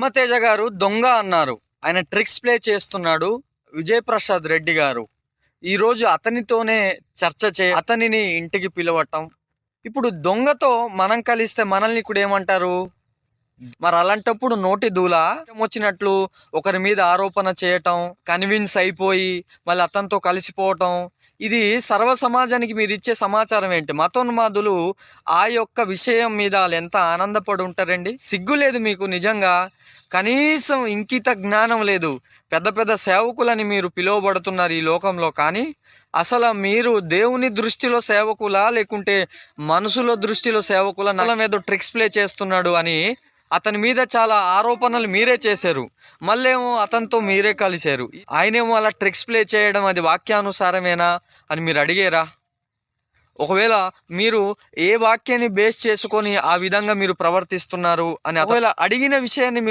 తేజ గారు దొంగ అన్నారు. ఆయన ట్రిక్స్ ప్లే చేస్తున్నాడు. విజయ్ ప్రసాద్ రెడ్డి గారు. ఈరోజు అతనితోనే అతనిని ఇంటికి పిలవటం. ఇప్పుడు దొంగతో మనం కలిస్తే మనల్ని కూడా ఏమంటారు? మరి అలాంటప్పుడు నోటి దూల వచ్చినట్లు ఒకరి మీద ఆరోపణ చేయటం, కన్విన్స్ అయిపోయి మళ్ళీ అతనితో కలిసిపోవటం. ఇది సర్వ సమాజానికి మీరు ఇచ్చే సమాచారం ఏంటి? మతోన్మాదులు ఆ యొక్క విషయం మీద వాళ్ళు ఎంత ఆనందపడి ఉంటారండి. సిగ్గు లేదు మీకు నిజంగా. కనీసం ఇంకిత జ్ఞానం లేదు. పెద్ద పెద్ద సేవకులని మీరు పిలువబడుతున్నారు ఈ లోకంలో. కానీ అసలు మీరు దేవుని దృష్టిలో సేవకులా, లేకుంటే మనుషుల దృష్టిలో సేవకులా? నల మీద ట్రిక్స్ ప్లే చేస్తున్నాడు అని అతని మీద చాలా ఆరోపణలు మీరే చేశారు. మళ్ళేమో అతనితో మీరే కలిశారు. ఆయనేమో అలా ట్రిక్స్ ప్లే చేయడం అది వాక్యానుసారమేనా అని మీరు అడిగారా? ఒకవేళ మీరు ఏ వాక్యాన్ని బేస్ చేసుకొని ఆ విధంగా మీరు ప్రవర్తిస్తున్నారు అని ఒకవేళ అడిగిన విషయాన్ని